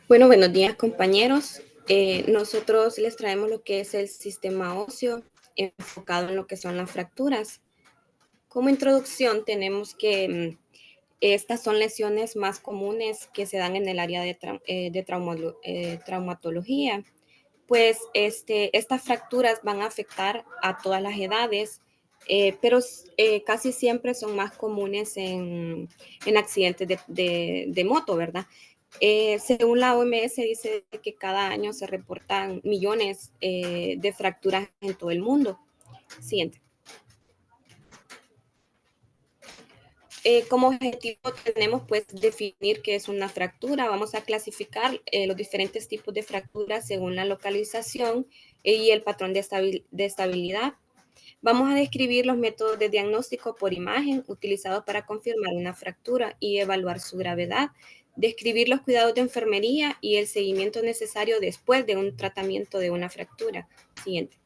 Bueno, buenos días compañeros. Nosotros les traemos lo que es el sistema óseo enfocado en lo que son las fracturas. Como introducción tenemos que estas son lesiones más comunes que se dan en el área de traumatología. Pues estas fracturas van a afectar a todas las edades, pero casi siempre son más comunes en accidentes de moto, ¿verdad? Según la OMS dice que cada año se reportan millones de fracturas en todo el mundo. Siguiente. Como objetivo tenemos pues definir qué es una fractura. Vamos a clasificar los diferentes tipos de fracturas según la localización y el patrón de estabilidad. Vamos a describir los métodos de diagnóstico por imagen utilizados para confirmar una fractura y evaluar su gravedad. Describir los cuidados de enfermería y el seguimiento necesario después de un tratamiento de una fractura. Siguiente.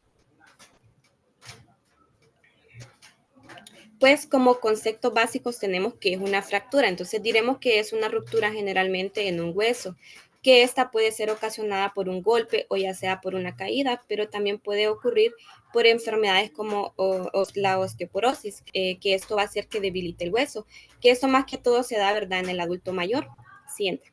Pues como conceptos básicos tenemos que es una fractura, entonces diremos que es una ruptura generalmente en un hueso, que esta puede ser ocasionada por un golpe o ya sea por una caída, pero también puede ocurrir por enfermedades como la osteoporosis, que esto va a hacer que debilite el hueso, que esto más que todo se da, ¿verdad?, en el adulto mayor. Siguiente.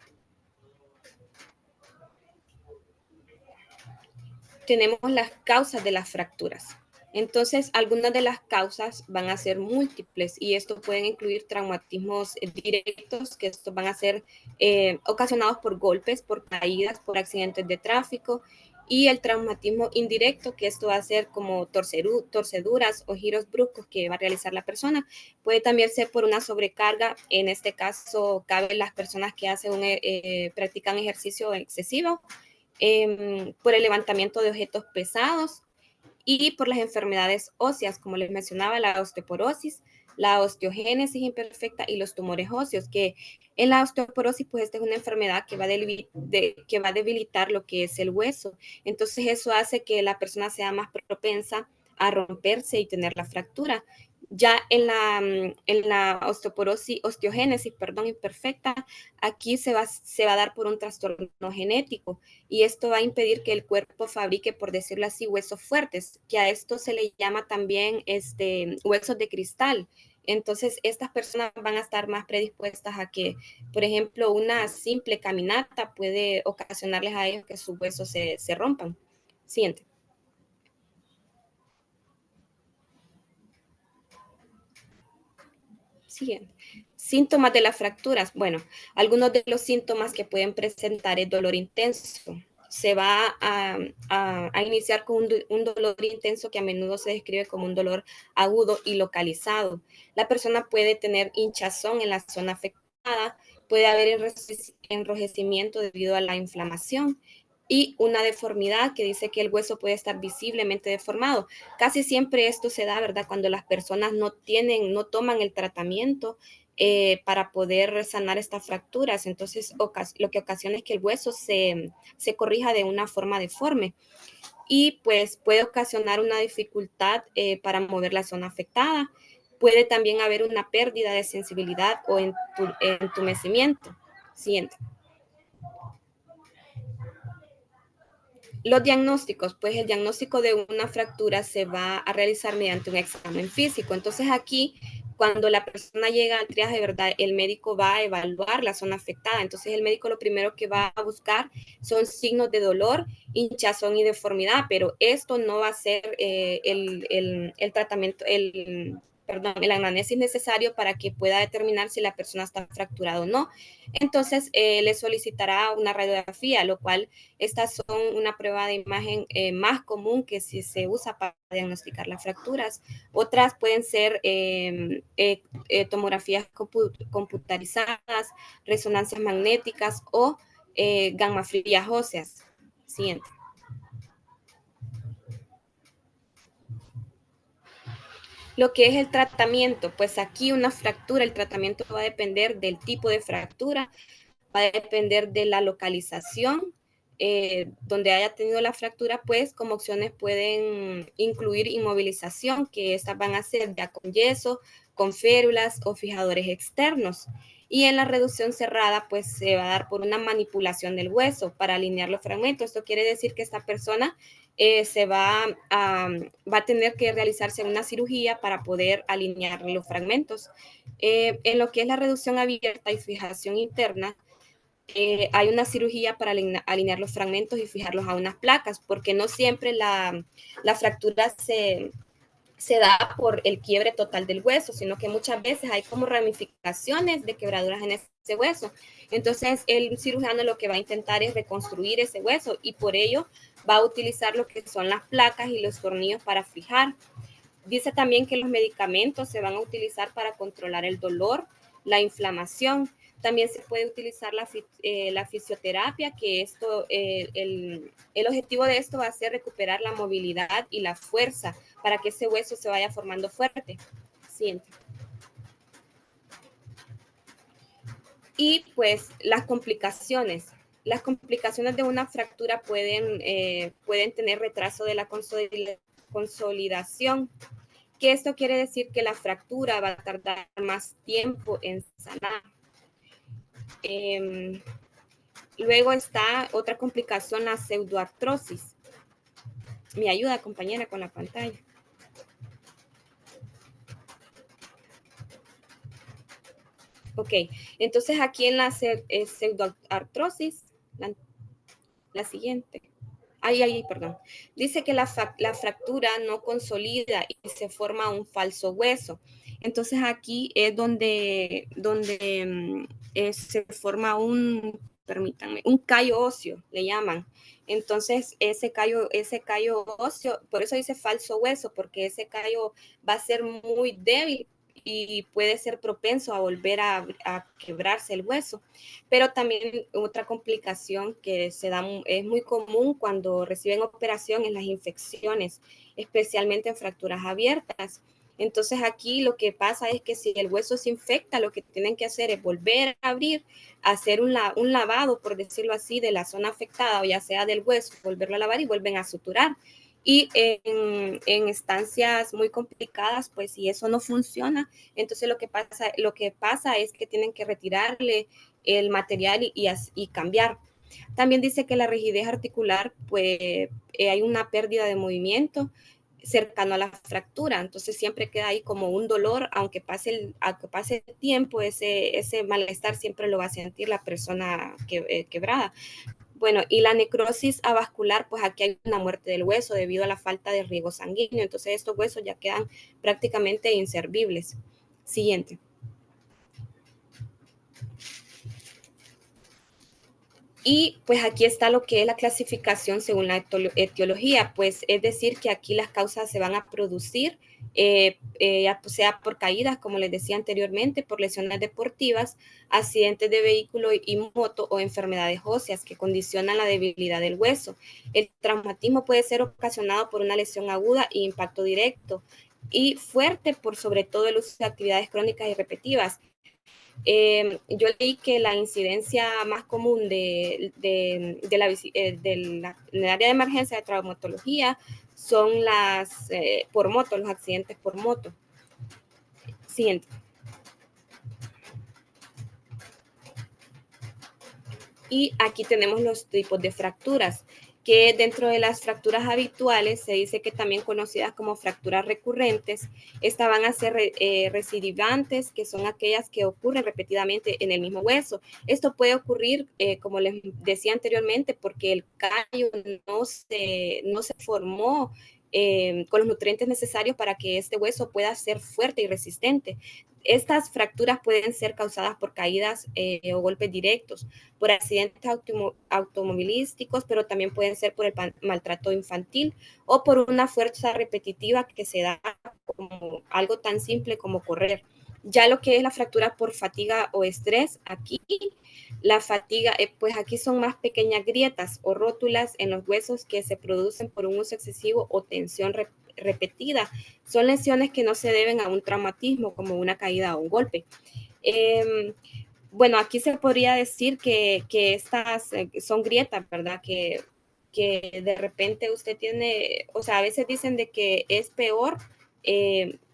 Tenemos las causas de las fracturas. Entonces, algunas de las causas van a ser múltiples y esto pueden incluir traumatismos directos, que estos van a ser ocasionados por golpes, por caídas, por accidentes de tráfico, y el traumatismo indirecto, que esto va a ser como torceduras o giros bruscos que va a realizar la persona. Puede también ser por una sobrecarga, en este caso caben las personas que practican ejercicio excesivo, por el levantamiento de objetos pesados y por las enfermedades óseas, como les mencionaba, la osteoporosis, la osteogénesis imperfecta y los tumores óseos, que en la osteoporosis, pues esta es una enfermedad que va a debilitar lo que es el hueso. Entonces eso hace que la persona sea más propensa a romperse y tener la fractura. Ya en la osteogénesis, perdón, imperfecta, aquí se va a dar por un trastorno genético y esto va a impedir que el cuerpo fabrique, por decirlo así, huesos fuertes, que a esto se le llama también huesos de cristal. Entonces, estas personas van a estar más predispuestas a que, por ejemplo, una simple caminata puede ocasionarles a ellos que sus huesos se rompan. Siguiente. Siguiente. Síntomas de las fracturas. Bueno, algunos de los síntomas que pueden presentar es dolor intenso. Se va a iniciar con un dolor intenso que a menudo se describe como un dolor agudo y localizado. La persona puede tener hinchazón en la zona afectada, puede haber enrojecimiento debido a la inflamación y una deformidad que dice que el hueso puede estar visiblemente deformado. Casi siempre esto se da, ¿verdad?, cuando las personas no toman el tratamiento para poder sanar estas fracturas. Entonces, lo que ocasiona es que el hueso se corrija de una forma deforme y pues puede ocasionar una dificultad para mover la zona afectada. Puede también haber una pérdida de sensibilidad o entumecimiento. Siguiente. Los diagnósticos, pues el diagnóstico de una fractura se va a realizar mediante un examen físico. Entonces aquí, cuando la persona llega al triaje, ¿verdad?, el médico va a evaluar la zona afectada. Entonces el médico lo primero que va a buscar son signos de dolor, hinchazón y deformidad, pero esto no va a ser el tratamiento, el análisis necesario para que pueda determinar si la persona está fracturada o no. Entonces, le solicitará una radiografía, lo cual estas son una prueba de imagen más común que si se usa para diagnosticar las fracturas. Otras pueden ser tomografías computarizadas, resonancias magnéticas o gamafrías óseas. Siguiente. Lo que es el tratamiento, pues aquí una fractura, el tratamiento va a depender del tipo de fractura, va a depender de la localización donde haya tenido la fractura, pues como opciones pueden incluir inmovilización, que estas van a ser ya con yeso, con férulas o fijadores externos. Y en la reducción cerrada, pues se va a dar por una manipulación del hueso para alinear los fragmentos. Esto quiere decir que esta persona va a tener que realizarse una cirugía para poder alinear los fragmentos. En lo que es la reducción abierta y fijación interna, hay una cirugía para alinear los fragmentos y fijarlos a unas placas, porque no siempre la fractura se da por el quiebre total del hueso, sino que muchas veces hay como ramificaciones de quebraduras en ese hueso. Entonces, el cirujano lo que va a intentar es reconstruir ese hueso y por ello va a utilizar lo que son las placas y los tornillos para fijar. Dice también que los medicamentos se van a utilizar para controlar el dolor, la inflamación. También se puede utilizar la fisioterapia, que el objetivo de esto va a ser recuperar la movilidad y la fuerza para que ese hueso se vaya formando fuerte. Siguiente. Y pues las complicaciones. Las complicaciones de una fractura pueden tener retraso de la consolidación, que esto quiere decir que la fractura va a tardar más tiempo en sanar. Luego está otra complicación, la pseudoartrosis. Me ayuda, compañera, con la pantalla. Ok, entonces aquí en la pseudoartrosis, la siguiente. Perdón. Dice que la fractura no consolida y se forma un falso hueso. Entonces aquí es donde se forma permítanme, un callo óseo, le llaman. Entonces ese callo óseo, por eso dice falso hueso, porque ese callo va a ser muy débil y puede ser propenso a volver a quebrarse el hueso. Pero también otra complicación que se da, es muy común cuando reciben operación en las infecciones, especialmente en fracturas abiertas. Entonces aquí lo que pasa es que si el hueso se infecta, lo que tienen que hacer es volver a abrir, hacer un lavado, por decirlo así, de la zona afectada, o ya sea del hueso, volverlo a lavar y vuelven a suturar. Y en estancias muy complicadas, pues si eso no funciona, entonces lo que pasa es que tienen que retirarle el material y cambiar. También dice que la rigidez articular, pues hay una pérdida de movimiento cercano a la fractura, entonces siempre queda ahí como un dolor, aunque pase el tiempo, ese malestar siempre lo va a sentir la persona quebrada. Bueno, y la necrosis avascular, pues aquí hay una muerte del hueso debido a la falta de riego sanguíneo, entonces estos huesos ya quedan prácticamente inservibles. Siguiente. Y pues aquí está lo que es la clasificación según la etiología, pues es decir que aquí las causas se van a producir, sea por caídas, como les decía anteriormente, por lesiones deportivas, accidentes de vehículo y moto o enfermedades óseas que condicionan la debilidad del hueso. El traumatismo puede ser ocasionado por una lesión aguda e impacto directo y fuerte por sobre todo el uso de actividades crónicas y repetitivas. Yo leí que la incidencia más común del área de emergencia de traumatología son por moto, los accidentes por moto. Siguiente. Y aquí tenemos los tipos de fracturas, que dentro de las fracturas habituales se dice que también conocidas como fracturas recurrentes, estas van a ser recidivantes, que son aquellas que ocurren repetidamente en el mismo hueso. Esto puede ocurrir, como les decía anteriormente, porque el callo no se formó con los nutrientes necesarios para que este hueso pueda ser fuerte y resistente. Estas fracturas pueden ser causadas por caídas o golpes directos, por accidentes automovilísticos, pero también pueden ser por el maltrato infantil o por una fuerza repetitiva que se da como algo tan simple como correr. Ya lo que es la fractura por fatiga o estrés, aquí la fatiga, pues aquí son más pequeñas grietas o rótulas en los huesos que se producen por un uso excesivo o tensión repetida. Son lesiones que no se deben a un traumatismo como una caída o un golpe. Bueno, aquí se podría decir que estas son grietas, ¿verdad? Que de repente usted tiene, o sea, a veces dicen de que es peor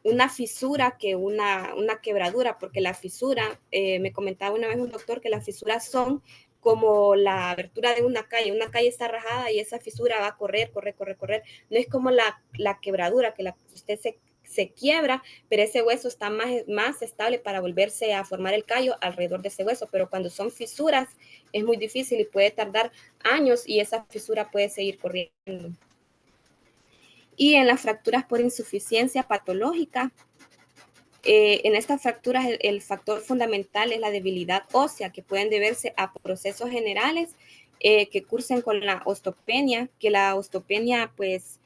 una fisura que una quebradura, porque la fisura, me comentaba una vez un doctor que las fisuras son como la abertura de una calle está rajada y esa fisura va a correr, correr, correr, correr. No es como la quebradura, que usted se quiebra, pero ese hueso está más estable para volverse a formar el callo alrededor de ese hueso. Pero cuando son fisuras es muy difícil y puede tardar años y esa fisura puede seguir corriendo. Y en las fracturas por insuficiencia patológica, en estas fracturas el factor fundamental es la debilidad ósea, que pueden deberse a procesos generales que cursen con la osteopenia, que la osteopenia pues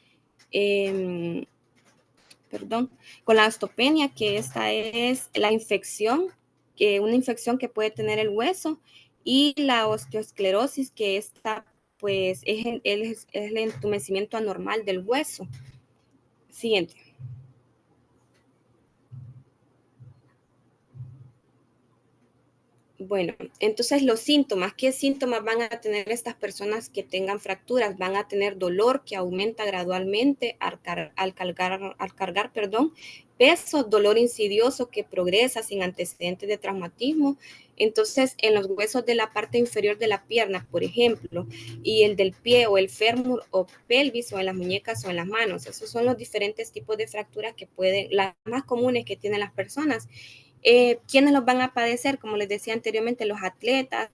con la osteopenia, que esta es la infección, una infección que puede tener el hueso, y la osteoesclerosis, que esta pues es el entumecimiento anormal del hueso. Siguiente. Bueno, entonces los síntomas, ¿qué síntomas van a tener estas personas que tengan fracturas? Van a tener dolor que aumenta gradualmente al cargar, peso, dolor insidioso que progresa sin antecedentes de traumatismo. Entonces, en los huesos de la parte inferior de la pierna, por ejemplo, y el del pie o el fémur o pelvis o en las muñecas o en las manos, esos son los diferentes tipos de fracturas que las más comunes que tienen las personas. ¿Quiénes los van a padecer? Como les decía anteriormente, los atletas,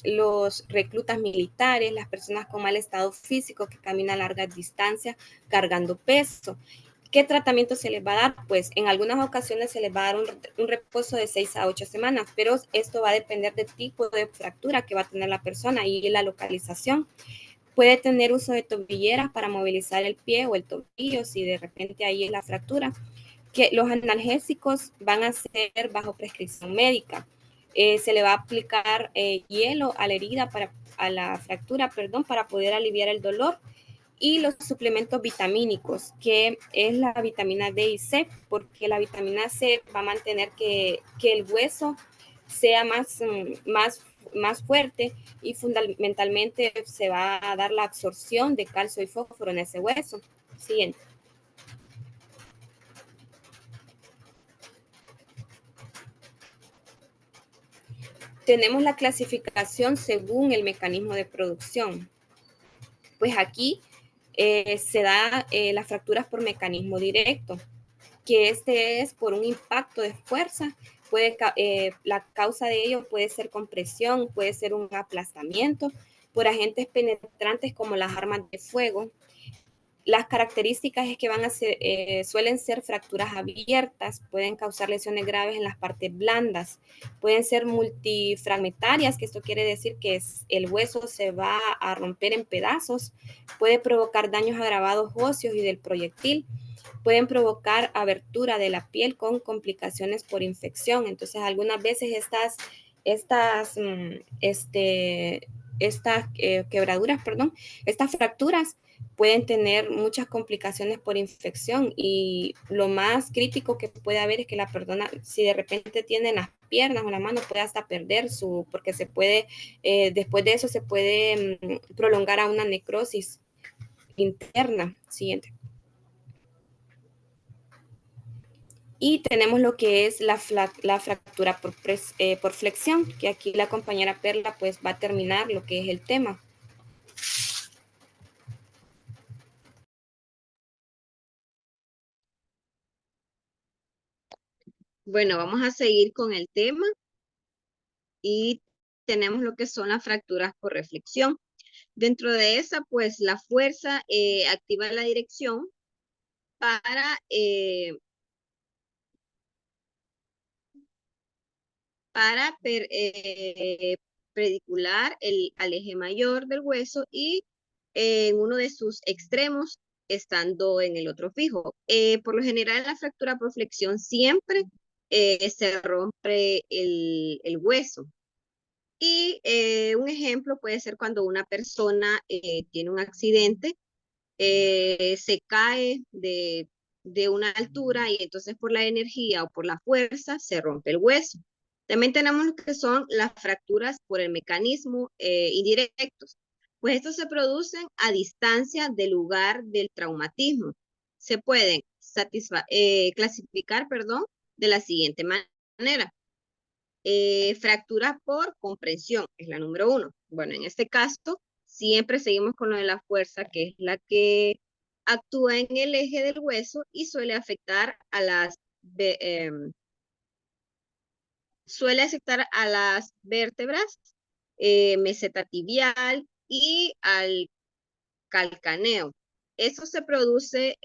los reclutas militares, las personas con mal estado físico que caminan largas distancias cargando peso. ¿Qué tratamiento se les va a dar? Pues en algunas ocasiones se les va a dar un reposo de 6 a 8 semanas, pero esto va a depender del tipo de fractura que va a tener la persona y la localización. Puede tener uso de tobilleras para movilizar el pie o el tobillo si de repente ahí es la fractura. Que los analgésicos van a ser bajo prescripción médica. Se le va a aplicar hielo a la herida, a la fractura, para poder aliviar el dolor. Y los suplementos vitamínicos, que es la vitamina D y C, porque la vitamina C va a mantener que el hueso sea más fuerte y fundamentalmente se va a dar la absorción de calcio y fósforo en ese hueso. Siguiente. Tenemos la clasificación según el mecanismo de producción. Pues aquí se da las fracturas por mecanismo directo, que este es por un impacto de fuerza. La causa de ello puede ser compresión, puede ser un aplastamiento por agentes penetrantes como las armas de fuego. Las características es que suelen ser fracturas abiertas, pueden causar lesiones graves en las partes blandas, pueden ser multifragmentarias, que esto quiere decir que el hueso se va a romper en pedazos, puede provocar daños agravados óseos y del proyectil, pueden provocar abertura de la piel con complicaciones por infección. Entonces, algunas veces estas quebraduras, estas fracturas pueden tener muchas complicaciones por infección y lo más crítico que puede haber es que la persona, si de repente tiene las piernas o la mano, puede hasta perder porque después de eso se puede prolongar a una necrosis interna. Siguiente. Y tenemos lo que es la fractura por flexión, que aquí la compañera Perla pues va a terminar lo que es el tema. Bueno, vamos a seguir con el tema y tenemos lo que son las fracturas por reflexión. Dentro de esa, pues la fuerza activa la dirección para, predicular al eje mayor del hueso y en uno de sus extremos estando en el otro fijo. Por lo general, la fractura por flexión siempre se rompe el hueso. Y un ejemplo puede ser cuando una persona tiene un accidente, se cae de una altura y entonces por la energía o por la fuerza se rompe el hueso. También tenemos lo que son las fracturas por el mecanismo indirectos. Pues estos se producen a distancia del lugar del traumatismo. Se pueden clasificar, perdón, de la siguiente manera. Fractura por comprensión es la número 1. Bueno, en este caso, siempre seguimos con lo de la fuerza, que es la que actúa en el eje del hueso y suele afectar a las vértebras, meseta tibial y al calcaneo. Eso se produce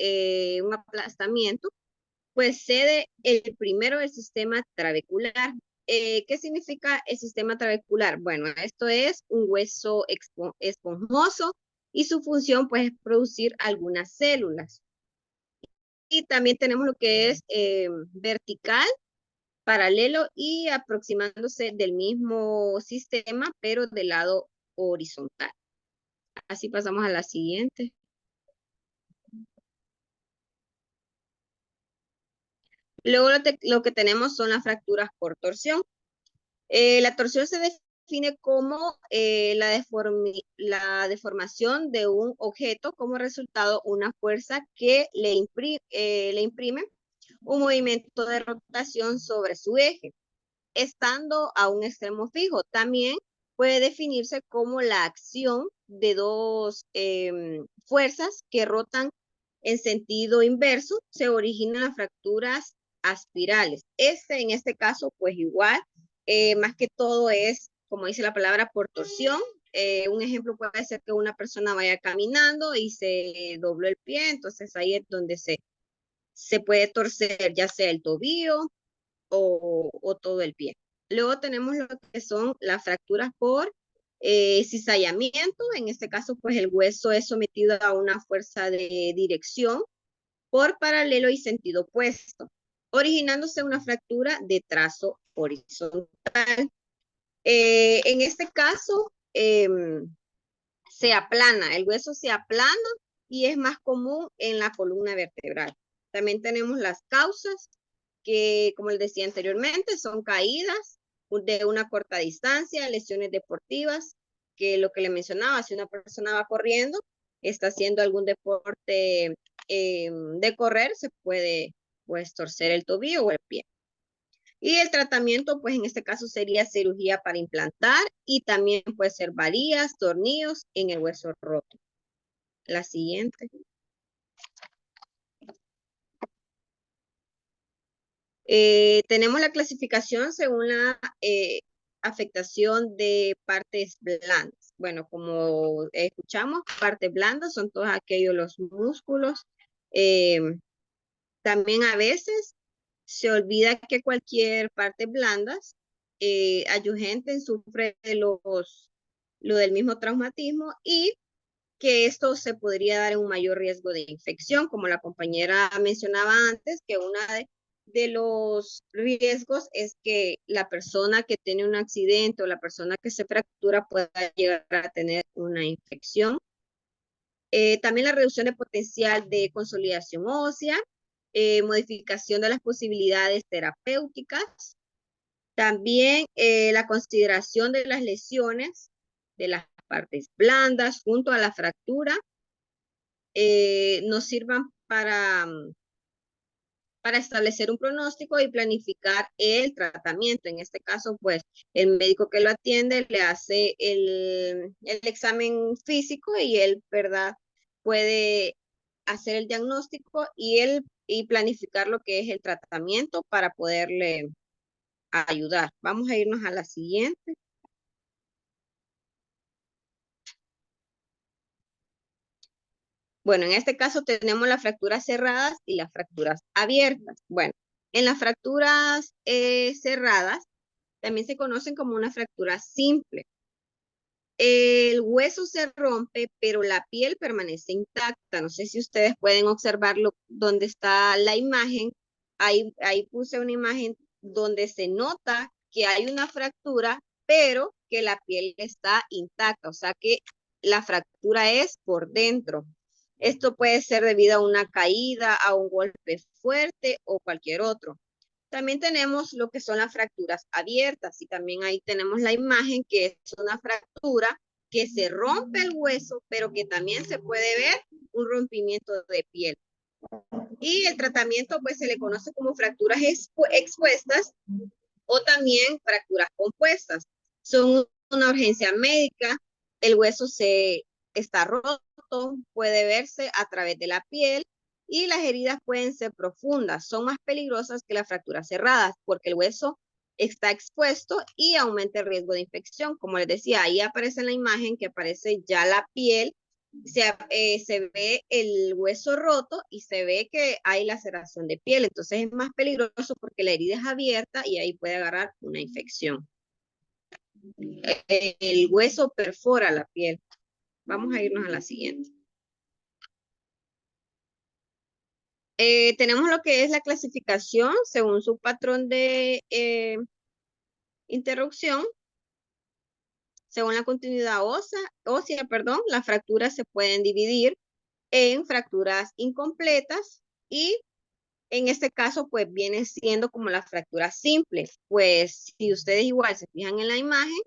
un aplastamiento, pues cede el primero del sistema trabecular. ¿Qué significa el sistema trabecular? Bueno, esto es un hueso esponjoso y su función pues es producir algunas células. Y también tenemos lo que es vertical, paralelo y aproximándose del mismo sistema, pero del lado horizontal. Así pasamos a la siguiente. Luego lo que tenemos son las fracturas por torsión. La torsión se define como la deformación de un objeto como resultado una fuerza que le imprime un movimiento de rotación sobre su eje, estando a un extremo fijo. También puede definirse como la acción de dos fuerzas que rotan en sentido inverso. Se originan las fracturas aspirales. En este caso, pues igual, más que todo es, como dice la palabra, por torsión. Un ejemplo puede ser que una persona vaya caminando y se dobló el pie, entonces ahí es donde se puede torcer ya sea el tobillo o todo el pie. Luego tenemos lo que son las fracturas por cizallamiento. En este caso, pues el hueso es sometido a una fuerza de dirección por paralelo y sentido opuesto, originándose una fractura de trazo horizontal. En este caso, se aplana, el hueso se aplana y es más común en la columna vertebral. También tenemos las causas que, como les decía anteriormente, son caídas de una corta distancia, lesiones deportivas, que lo que le mencionaba, si una persona va corriendo, está haciendo algún deporte de correr, se puede pues torcer el tobillo o el pie. Y el tratamiento, pues en este caso sería cirugía para implantar y también puede ser varillas, tornillos en el hueso roto. La siguiente. Tenemos la clasificación según la afectación de partes blandas. Bueno, como escuchamos, partes blandas son todos aquellos los músculos. También a veces se olvida que cualquier parte blanda ayugente sufre lo del mismo traumatismo y que esto se podría dar en un mayor riesgo de infección, como la compañera mencionaba antes, que uno de los riesgos es que la persona que tiene un accidente o la persona que se fractura pueda llegar a tener una infección. También la reducción de potencial de consolidación ósea, modificación de las posibilidades terapéuticas, también la consideración de las lesiones de las partes blandas junto a la fractura nos sirvan para establecer un pronóstico y planificar el tratamiento. En este caso, pues, el médico que lo atiende le hace el examen físico y él, ¿verdad? Puede hacer el diagnóstico y planificar lo que es el tratamiento para poderle ayudar. Vamos a irnos a la siguiente. Bueno, en este caso tenemos las fracturas cerradas y las fracturas abiertas. Bueno, en las fracturas cerradas también se conocen como una fractura simple. El hueso se rompe, pero la piel permanece intacta. No sé si ustedes pueden observarlo donde está la imagen. Ahí puse una imagen donde se nota que hay una fractura, pero que la piel está intacta. O sea que la fractura es por dentro. Esto puede ser debido a una caída, a un golpe fuerte o cualquier otro. También tenemos lo que son las fracturas abiertas y también ahí tenemos la imagen que es una fractura que se rompe el hueso, pero que también se puede ver un rompimiento de piel. Y el tratamiento pues se le conoce como fracturas expuestas o también fracturas compuestas. Son una urgencia médica, el hueso se está roto, puede verse a través de la piel y las heridas pueden ser profundas, son más peligrosas que las fracturas cerradas porque el hueso está expuesto y aumenta el riesgo de infección. Como les decía, ahí aparece en la imagen que aparece ya la piel, se ve el hueso roto y se ve que hay laceración de piel. Entonces es más peligroso porque la herida es abierta y ahí puede agarrar una infección. El hueso perfora la piel. Vamos a irnos a la siguiente. Tenemos lo que es la clasificación según su patrón de interrupción. Según la continuidad ósea, las fracturas se pueden dividir en fracturas incompletas y en este caso pues viene siendo como la fractura simple. Pues si ustedes igual se fijan en la imagen,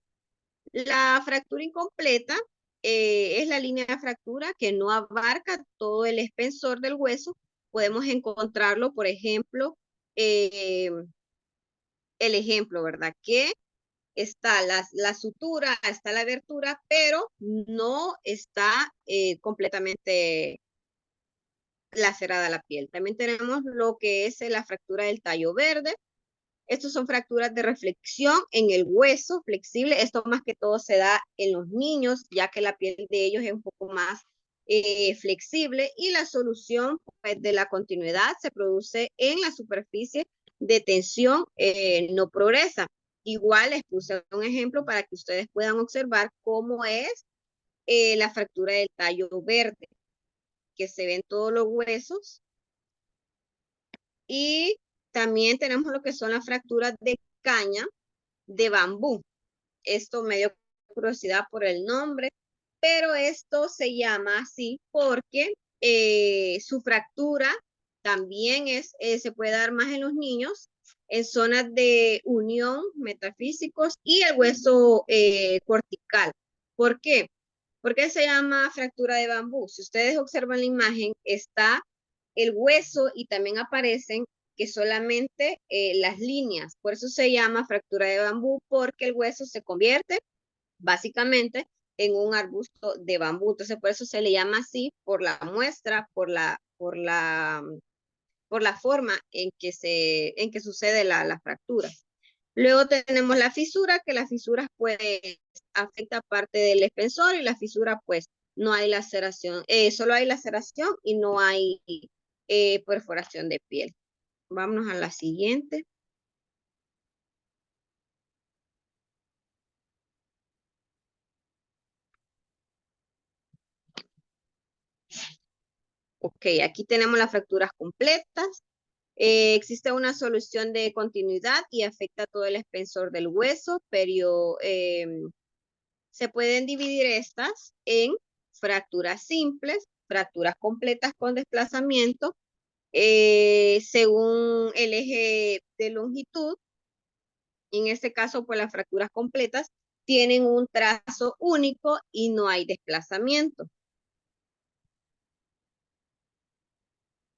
la fractura incompleta es la línea de fractura que no abarca todo el espesor del hueso. Podemos encontrarlo, por ejemplo, eh, el ejemplo, ¿verdad? Que está la sutura, está la abertura, pero no está completamente lacerada la piel. También tenemos lo que es la fractura del tallo verde. Estos son fracturas de reflexión en el hueso flexible. Esto más que todo se da en los niños, ya que la piel de ellos es un poco más flexible y la solución pues, de la continuidad se produce en la superficie de tensión, no progresa. Igual les puse un ejemplo para que ustedes puedan observar cómo es la fractura del tallo verde, que se ven todos los huesos. Y también tenemos lo que son las fracturas de caña de bambú. Esto me dio curiosidad por el nombre, pero esto se llama así porque su fractura también se puede dar más en los niños, en zonas de unión metafísicos y el hueso cortical. ¿Por qué? ¿Por qué se llama fractura de bambú? Si ustedes observan la imagen, está el hueso y también aparecen que solamente las líneas. Por eso se llama fractura de bambú, porque el hueso se convierte básicamente en un arbusto de bambú. Entonces, por eso se le llama así, por la muestra, por la forma en que sucede la fractura. Luego tenemos la fisura, que la fisura pues afecta parte del espesor y la fisura pues no hay laceración, solo hay laceración y no hay perforación de piel. Vámonos a la siguiente. Ok, aquí tenemos las fracturas completas. Existe una solución de continuidad y afecta todo el espesor del hueso, pero se pueden dividir estas en fracturas simples, fracturas completas con desplazamiento, según el eje de longitud. En este caso, pues las fracturas completas tienen un trazo único y no hay desplazamiento.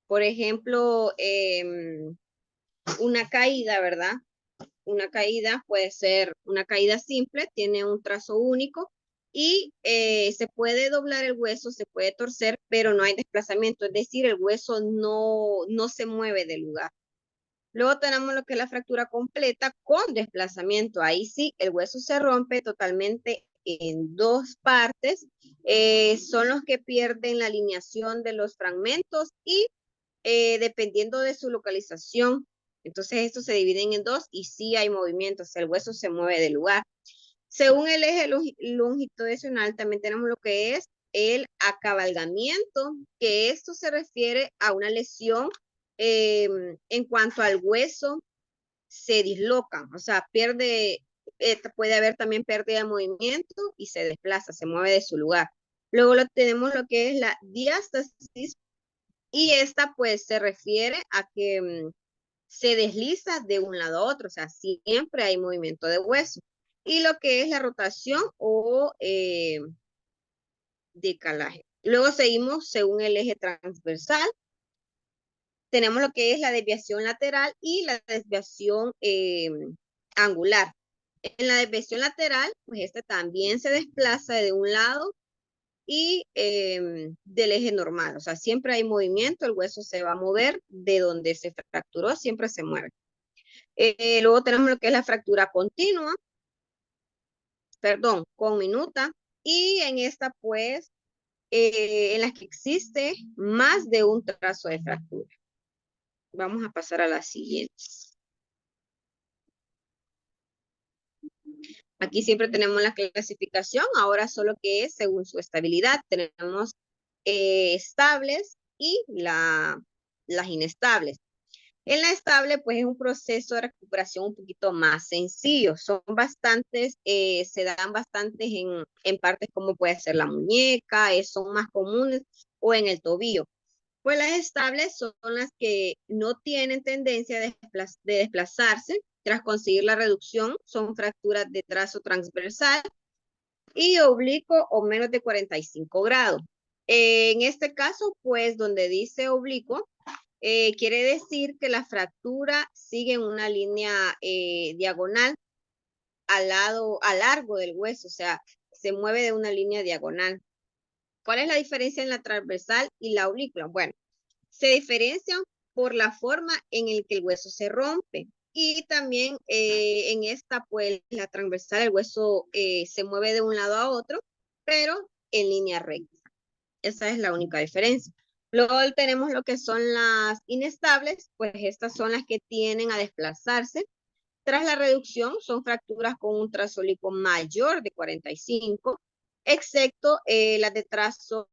Por ejemplo, una caída, ¿verdad? Una caída puede ser una caída simple, tiene un trazo único y se puede doblar el hueso, se puede torcer, pero no hay desplazamiento, es decir, el hueso no se mueve del lugar. Luego tenemos lo que es la fractura completa con desplazamiento. Ahí sí, el hueso se rompe totalmente en dos partes. Son los que pierden la alineación de los fragmentos y dependiendo de su localización. Entonces, estos se dividen en dos y sí hay movimientos, el hueso se mueve del lugar. Según el eje longitudinal, también tenemos lo que es el acabalgamiento, que esto se refiere a una lesión en cuanto al hueso se disloca, o sea, puede haber también pérdida de movimiento y se desplaza, se mueve de su lugar. Luego tenemos lo que es la diástasis, y esta pues se refiere a que se desliza de un lado a otro, o sea, siempre hay movimiento de hueso. Y lo que es la rotación o decalaje. Luego seguimos según el eje transversal. tenemos lo que es la desviación lateral y la desviación angular. En la desviación lateral, pues esta también se desplaza de un lado y del eje normal. O sea, siempre hay movimiento, el hueso se va a mover de donde se fracturó, siempre se mueve. Luego tenemos lo que es la fractura continua, perdón, conminuta, y en esta pues, en la que existe más de un trazo de fractura. Vamos a pasar a la siguiente. Aquí siempre tenemos la clasificación, ahora solo que es según su estabilidad. Tenemos estables y las inestables. En la estable, pues es un proceso de recuperación un poquito más sencillo. Son bastantes, se dan bastantes en partes como puede ser la muñeca, son más comunes, o en el tobillo. Pues las estables son las que no tienen tendencia de desplazarse tras conseguir la reducción, son fracturas de trazo transversal y oblicuo o menos de 45 grados. En este caso, pues donde dice oblicuo, quiere decir que la fractura sigue en una línea diagonal a largo del hueso, o sea, se mueve de una línea diagonal. ¿Cuál es la diferencia en la transversal y la oblicua? Bueno, se diferencian por la forma en el que el hueso se rompe. Y también en esta, pues, la transversal, el hueso se mueve de un lado a otro, pero en línea recta. Esa es la única diferencia. Luego tenemos lo que son las inestables, pues estas son las que tienden a desplazarse. Tras la reducción, son fracturas con un trazo oblicuo mayor de 45, excepto las de trazo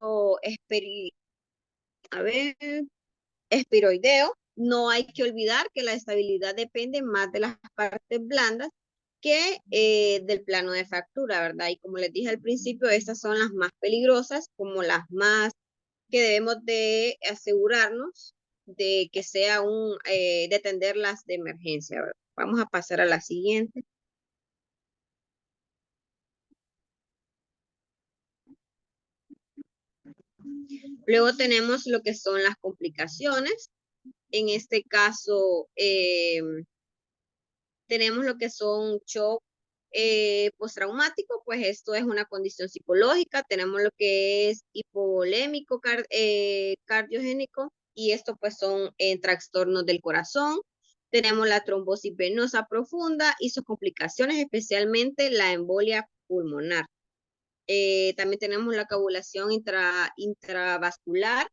espiroideo. No hay que olvidar que la estabilidad depende más de las partes blandas que del plano de fractura, ¿verdad? Y como les dije al principio, estas son las más peligrosas, como las más que debemos de asegurarnos de que sea de atenderlas de emergencia, ¿verdad? Vamos a pasar a la siguiente. Luego tenemos lo que son las complicaciones. En este caso, tenemos lo que son shock postraumático, pues esto es una condición psicológica. Tenemos lo que es hipovolémico cardiogénico, y esto pues son trastornos del corazón. Tenemos la trombosis venosa profunda y sus complicaciones, especialmente la embolia pulmonar. También tenemos la coagulación intravascular,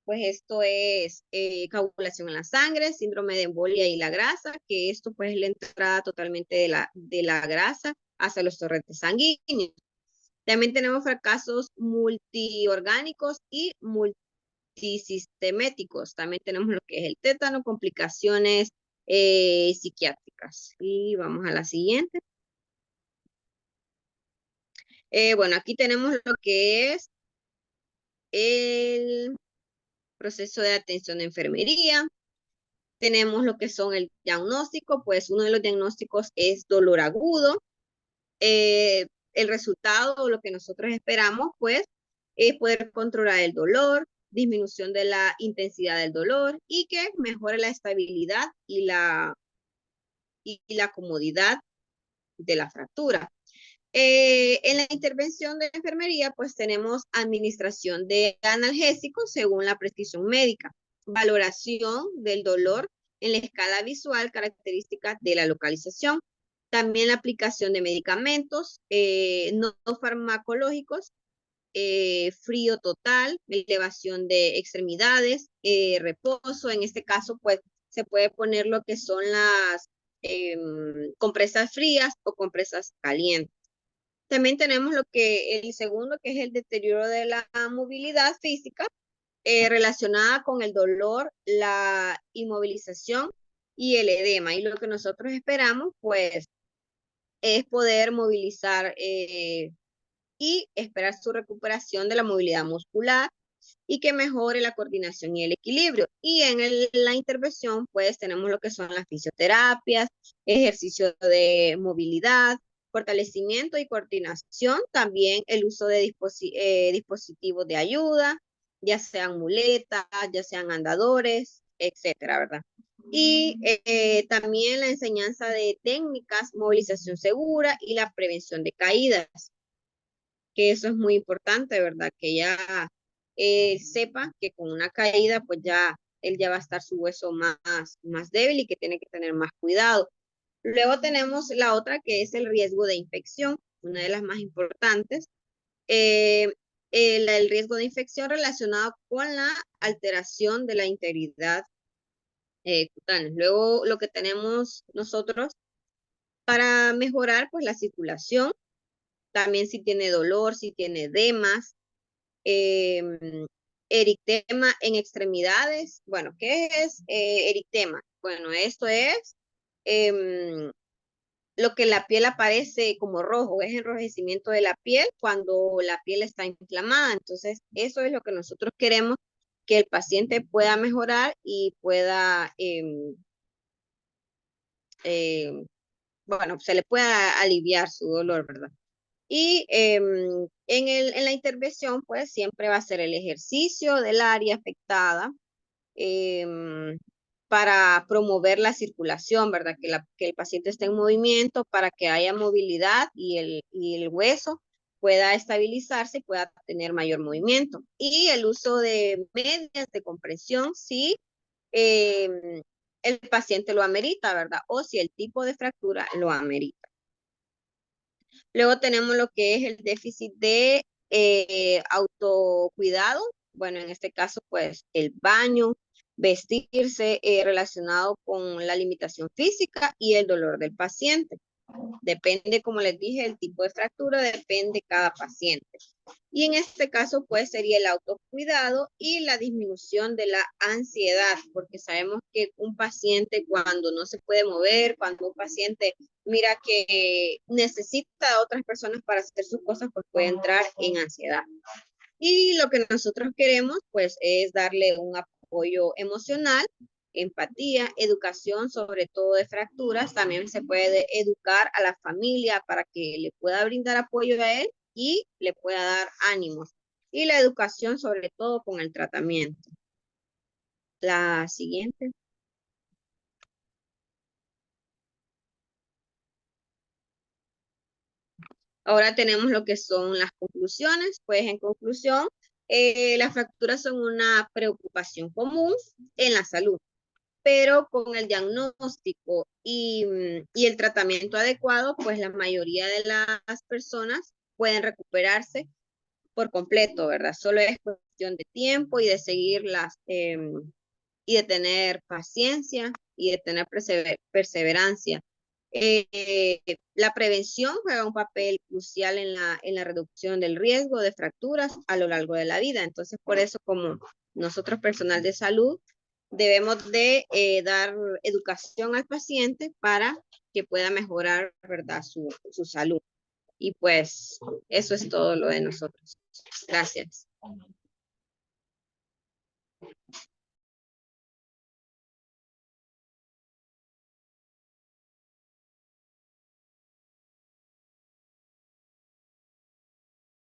pues esto es coagulación en la sangre, síndrome de embolia y la grasa, que esto pues es la entrada totalmente de la grasa hacia los torrentes sanguíneos. También tenemos fracasos multiorgánicos y multisisteméticos. También tenemos lo que es el tétano, complicaciones psiquiátricas. Y vamos a la siguiente. Bueno, aquí tenemos lo que es el proceso de atención de enfermería. Tenemos lo que son el diagnóstico, pues uno de los diagnósticos es dolor agudo. El resultado o lo que nosotros esperamos, pues, es poder controlar el dolor, disminución de la intensidad del dolor y que mejore la estabilidad y la comodidad de la fractura. En la intervención de enfermería, pues tenemos administración de analgésicos según la prescripción médica, valoración del dolor en la escala visual, características de la localización, también la aplicación de medicamentos no farmacológicos, frío total, elevación de extremidades, reposo. En este caso, pues se puede poner lo que son las compresas frías o compresas calientes. También tenemos lo que el segundo, que es el deterioro de la movilidad física, relacionada con el dolor, la inmovilización y el edema. Y lo que nosotros esperamos, pues, es poder movilizar y esperar su recuperación de la movilidad muscular y que mejore la coordinación y el equilibrio. Y en la intervención, pues, tenemos lo que son las fisioterapias, ejercicio de movilidad, fortalecimiento y coordinación, también el uso de dispositivos de ayuda, ya sean muletas, ya sean andadores, etcétera, ¿verdad? Y también la enseñanza de técnicas, movilización segura y la prevención de caídas, que eso es muy importante, ¿verdad? Que ya sepa que con una caída, pues ya él ya va a estar su hueso más débil y que tiene que tener más cuidado. Luego tenemos la otra que es el riesgo de infección, una de las más importantes. Eh, el riesgo de infección relacionado con la alteración de la integridad cutánea. Luego lo que tenemos nosotros para mejorar pues la circulación, también si tiene dolor, si tiene edemas, eritema en extremidades. Bueno, ¿qué es eritema? Bueno, esto es lo que la piel aparece como rojo, es enrojecimiento de la piel cuando la piel está inflamada. Entonces, eso es lo que nosotros queremos que el paciente pueda mejorar y pueda, bueno, se le pueda aliviar su dolor, ¿verdad? Y en la intervención, pues siempre va a ser el ejercicio del área afectada, em, para promover la circulación, ¿verdad? Que el paciente esté en movimiento para que haya movilidad y el hueso pueda estabilizarse y pueda tener mayor movimiento. Y el uso de medias de compresión si el paciente lo amerita, ¿verdad? O si el tipo de fractura lo amerita. Luego tenemos lo que es el déficit de autocuidado. Bueno, en este caso, pues el baño, vestirse relacionado con la limitación física y el dolor del paciente. Depende, como les dije, el tipo de fractura, depende cada paciente. Y en este caso, pues sería el autocuidado y la disminución de la ansiedad, porque sabemos que un paciente cuando no se puede mover, cuando un paciente mira que necesita a otras personas para hacer sus cosas, pues puede entrar en ansiedad. Y lo que nosotros queremos, pues, es darle un apoyo emocional, empatía, educación, sobre todo de fracturas. También se puede educar a la familia para que le pueda brindar apoyo a él y le pueda dar ánimos. Y la educación, sobre todo con el tratamiento. La siguiente. Ahora tenemos lo que son las conclusiones. Pues en conclusión, las fracturas son una preocupación común en la salud, pero con el diagnóstico y el tratamiento adecuado, pues la mayoría de las personas pueden recuperarse por completo, ¿verdad? Solo es cuestión de tiempo y de seguirlas y de tener paciencia y de tener perseverancia. La prevención juega un papel crucial en la reducción del riesgo de fracturas a lo largo de la vida. Entonces, por eso, como nosotros, personal de salud, debemos de dar educación al paciente para que pueda mejorar, ¿verdad?, su salud. Y pues eso es todo lo de nosotros. Gracias.